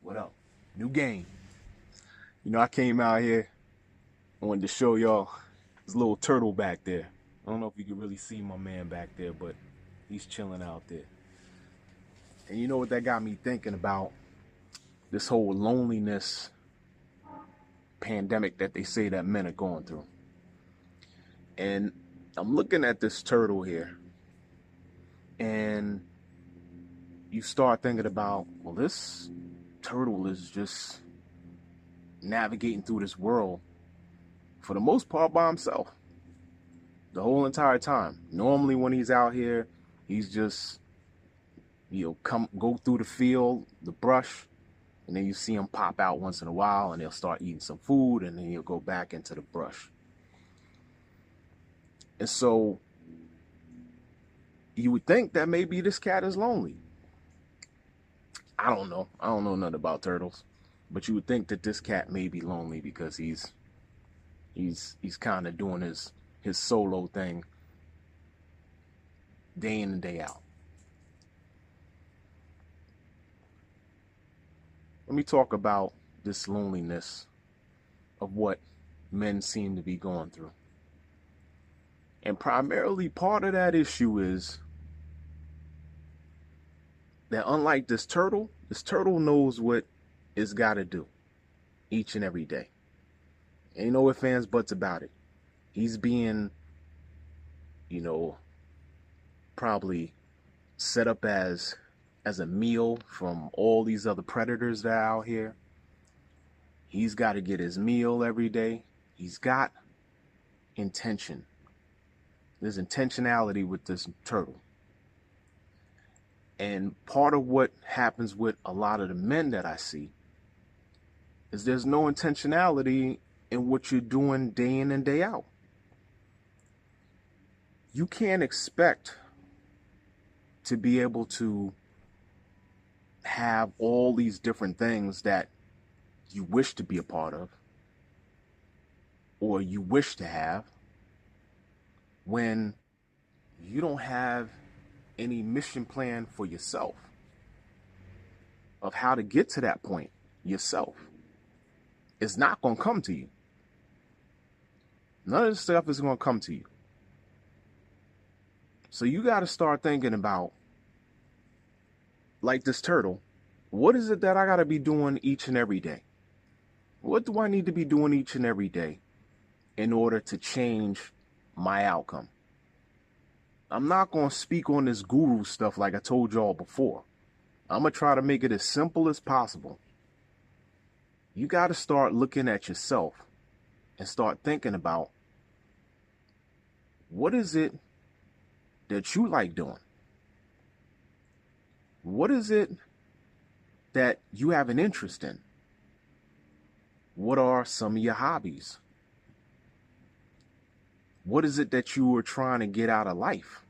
What up? New game. I came out here. I wanted to show y'all this little turtle back there. I don't know if you can really see my man back there, but he's chilling out there. And you know what that got me thinking about? This whole loneliness pandemic that they say that men are going through. And I'm looking at this turtle here. And you start thinking about, well, this turtle is just navigating through this world for the most part by himself the whole entire time. Normally when he's out here, he's just go through the field, the brush, and then you see him pop out once in a while and he'll start eating some food and then he'll go back into the brush. And so you would think that maybe this cat is lonely. I don't know nothing about turtles, but you would think that this cat may be lonely because he's kind of doing his solo thing day in and day out. Let me talk about this loneliness of what men seem to be going through. And primarily part of that issue is that unlike this turtle knows what it's got to do each and every day. Ain't no ifs, ands, buts about it. He's being, probably set up as a meal from all these other predators that are out here. He's got to get his meal every day. He's got intention. There's intentionality with this turtle. And part of what happens with a lot of the men that I see is there's no intentionality in what you're doing day in and day out. You can't expect to be able to have all these different things that you wish to be a part of or you wish to have when you don't have any mission plan for yourself of how to get to that point yourself. It's not going to come to you. None of this stuff is going to come to you. So you got to start thinking about, like this turtle, what is it that I got to be doing each and every day? What do I need to be doing each and every day in order to change my outcome? I'm not going to speak on this guru stuff like I told y'all before. I'm going to try to make it as simple as possible. You got to start looking at yourself and start thinking about, what is it that you like doing? What is it that you have an interest in? What are some of your hobbies? What is it that you are trying to get out of life?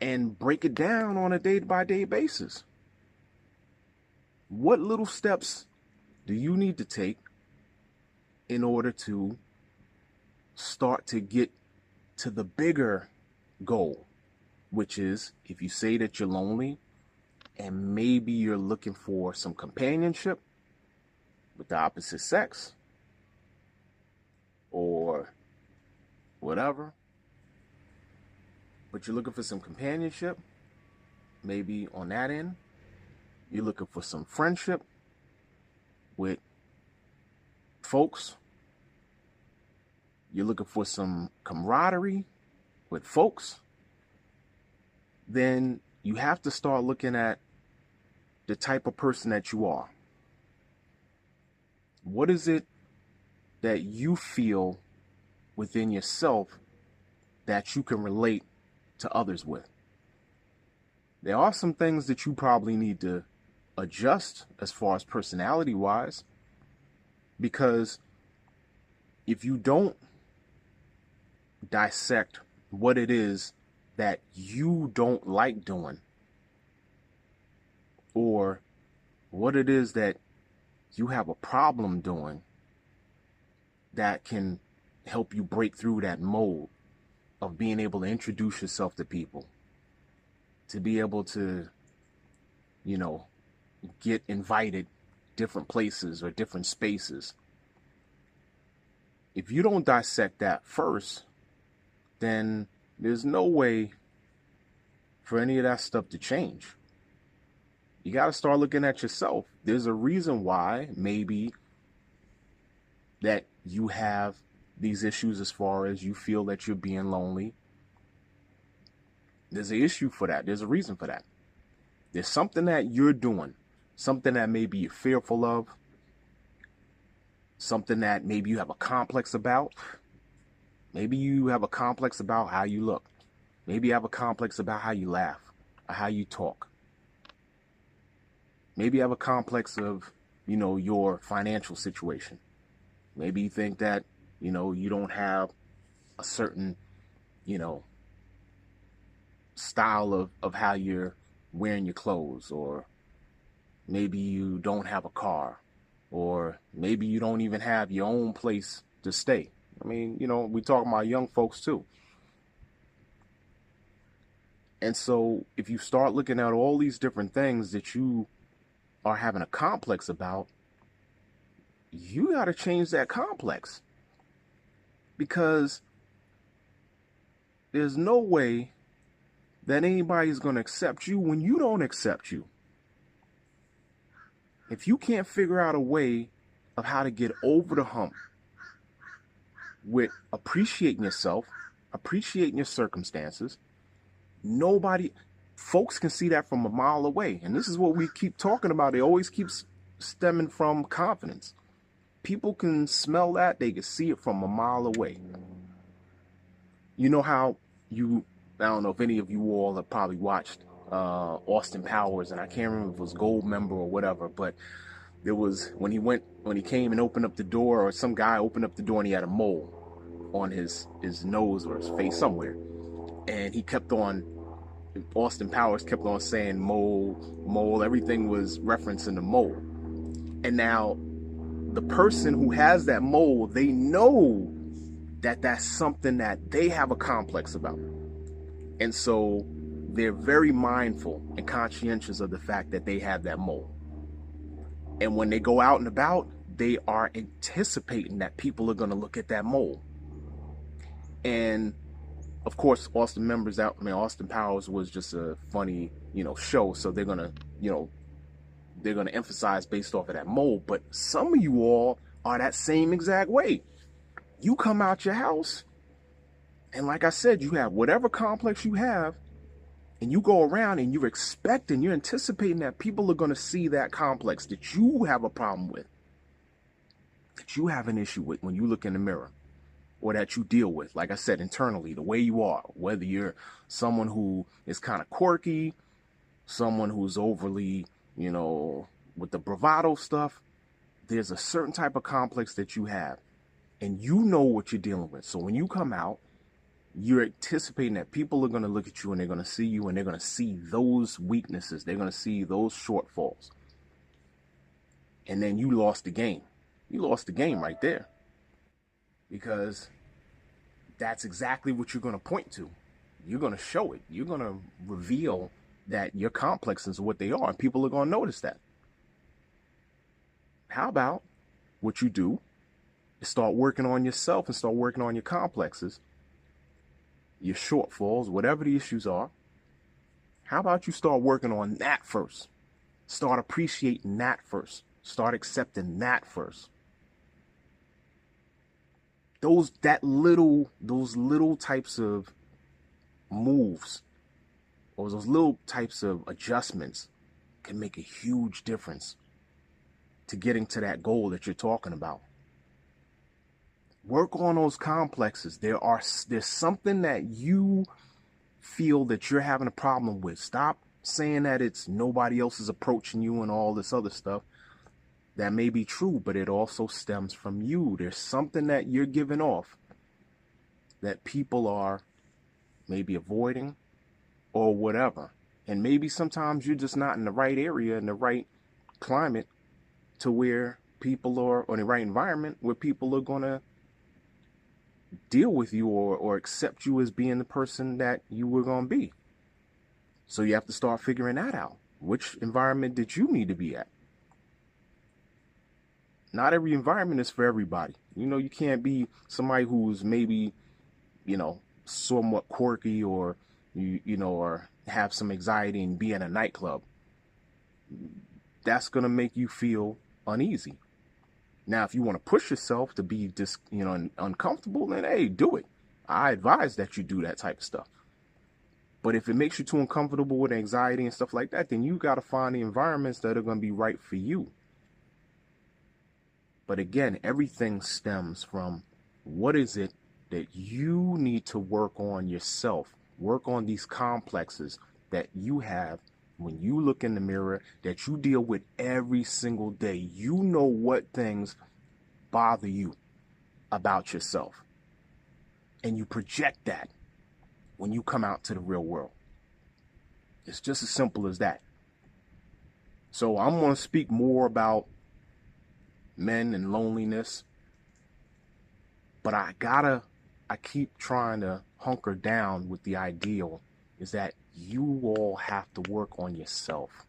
And break it down on a day-by-day basis. What little steps do you need to take in order to start to get to the bigger goal, which is, if you say that you're lonely and maybe you're looking for some companionship with the opposite sex or whatever, but you're looking for some companionship, maybe on that end, you're looking for some friendship with folks, you're looking for some camaraderie with folks, then you have to start looking at the type of person that you are. What is it that you feel within yourself that you can relate to others with? There are some things that you probably need to adjust as far as personality wise, because if you don't dissect what it is that you don't like doing, or what it is that you have a problem doing that can help you break through that mold of being able to introduce yourself to people, to be able to, get invited different places or different spaces. If you don't dissect that first, then there's no way for any of that stuff to change. You got to start looking at yourself. There's a reason why maybe that you have these issues as far as you feel that you're being lonely. There's an issue for that. There's a reason for that. There's something that you're doing, something that maybe you're fearful of, something that maybe you have a complex about. Maybe you have a complex about how you look. Maybe you have a complex about how you laugh or how you talk. Maybe you have a complex of, your financial situation. Maybe you think that, you don't have a certain, style of how you're wearing your clothes, or maybe you don't have a car, or maybe you don't even have your own place to stay. I mean, we talk about young folks too. And so if you start looking at all these different things that you are having a complex about, you got to change that complex, because there's no way that anybody's going to accept you when you don't accept you. If you can't figure out a way of how to get over the hump with appreciating yourself, appreciating your circumstances, folks can see that from a mile away. And this is what we keep talking about. It always keeps stemming from confidence. People can smell that. They can see it from a mile away. You know how I don't know if any of you all have probably watched Austin Powers, and I can't remember if it was Gold Member or whatever, but there was when he came and opened up the door, or some guy opened up the door and he had a mole on his nose or his face somewhere. And Austin Powers kept on saying mole, everything was referencing the mole. And now the person who has that mole, they know that that's something that they have a complex about. And so they're very mindful and conscientious of the fact that they have that mole. And when they go out and about, they are anticipating that people are going to look at that mole. And of course, Austin Powers was just a funny, show. So they're going to emphasize based off of that mole. But some of you all are that same exact way. You come out your house, and like I said, you have whatever complex you have, and you go around and you're anticipating that people are going to see that complex that you have a problem with, that you have an issue with when you look in the mirror, or that you deal with, like I said, internally, the way you are, whether you're someone who is kind of quirky, someone who's overly, with the bravado stuff. There's a certain type of complex that you have, and you know what you're dealing with. So when you come out, you're anticipating that people are going to look at you, and they're going to see you, and they're going to see those weaknesses. They're going to see those shortfalls. And then you lost the game. You lost the game right there. Because that's exactly what you're going to point to. You're going to show it. You're going to reveal that your complexes are what they are, and people are going to notice that. How about what you do is start working on yourself and start working on your complexes, your shortfalls, whatever the issues are. How about you start working on that first? Start appreciating that first. Start accepting that first. Those little types of moves, or those little types of adjustments, can make a huge difference to getting to that goal that you're talking about. Work on those complexes. There's something that you feel that you're having a problem with. Stop saying that it's nobody else is approaching you and all this other stuff. That may be true, but it also stems from you. There's something that you're giving off that people are maybe avoiding or whatever. And maybe sometimes you're just not in the right area, in the right climate, to where people are, or the right environment where people are going to deal with you or accept you as being the person that you were going to be. So you have to start figuring that out. Which environment did you need to be at? Not every environment is for everybody. You can't be somebody who's maybe, somewhat quirky, or or have some anxiety and be in a nightclub. That's going to make you feel uneasy. Now, if you want to push yourself to be just, uncomfortable, then hey, do it. I advise that you do that type of stuff. But if it makes you too uncomfortable with anxiety and stuff like that, then you got to find the environments that are going to be right for you. But again, everything stems from what is it that you need to work on yourself, work on these complexes that you have when you look in the mirror, that you deal with every single day. You know what things bother you about yourself. And you project that when you come out to the real world. It's just as simple as that. So I'm going to speak more about men and loneliness. But I keep trying to hunker down with the ideal is that you all have to work on yourself.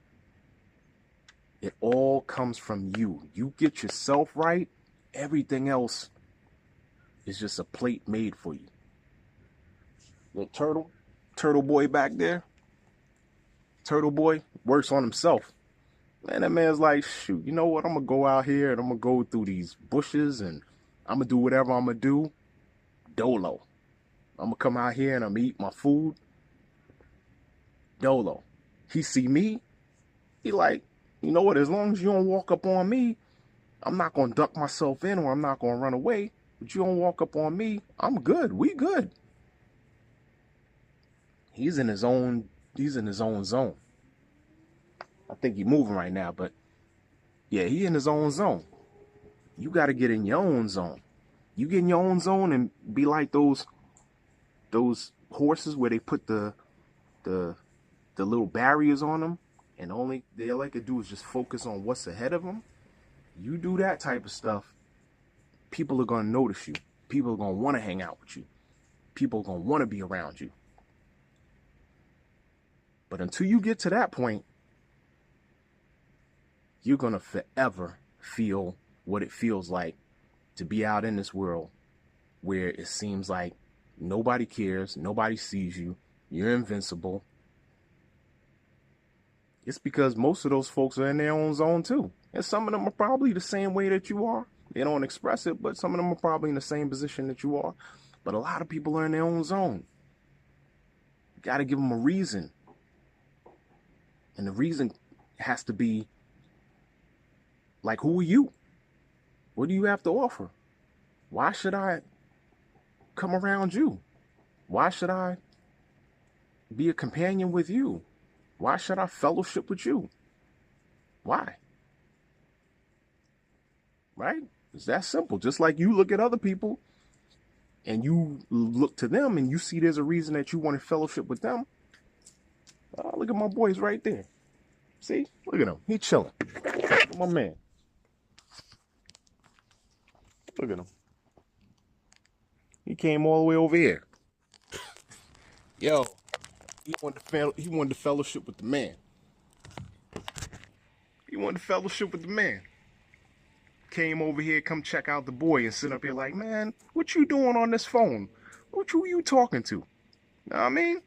It all comes from you. You get yourself right, everything else is just a plate made for you. Look, turtle boy back there, turtle boy works on himself. Man, that man's like, shoot, you know what? I'm going to go out here and I'm going to go through these bushes and I'm going to do whatever I'm going to do. Dolo. I'm going to come out here and I'm going to eat my food. Dolo. He see me. He like, you know what? As long as you don't walk up on me, I'm not going to duck myself in, or I'm not going to run away. But you don't walk up on me, I'm good. We good. He's in his own zone. I think he's moving right now, but yeah, he in his own zone. You got to get in your own zone. You get in your own zone and be like those horses where they put the little barriers on them, and all they can do is just focus on what's ahead of them. You do that type of stuff, people are going to notice you. People are going to want to hang out with you. People are going to want to be around you. But until you get to that point, you're going to forever feel what it feels like to be out in this world where it seems like nobody cares, nobody sees you, you're invincible. It's because most of those folks are in their own zone too. And some of them are probably the same way that you are. They don't express it, but some of them are probably in the same position that you are. But a lot of people are in their own zone. You got to give them a reason. And the reason has to be like, who are you? What do you have to offer? Why should I come around you? Why should I be a companion with you? Why should I fellowship with you? Why? Right? It's that simple. Just like you look at other people and you look to them and you see there's a reason that you want to fellowship with them. Oh, look at my boys right there. See? Look at him. He chilling. Look at my man. Look at him. He came all the way over here. Yo, he wanted to fellowship with the man. He wanted to fellowship with the man. Came over here, come check out the boy, and sit up here like, man, what you doing on this phone? Who you talking to? Know what I mean?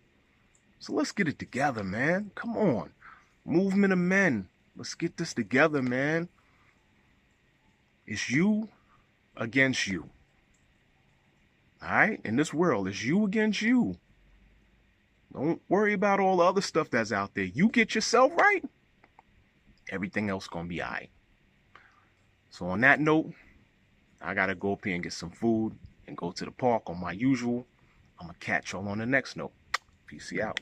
So let's get it together, man. Come on. Movement of men. Let's get this together, man. It's you against you. All right? In this world, it's you against you. Don't worry about all the other stuff that's out there. You get yourself right, everything else gonna be all right. So on that note, I gotta go up here and get some food and go to the park on my usual. I'm gonna catch y'all on the next note. Peace out.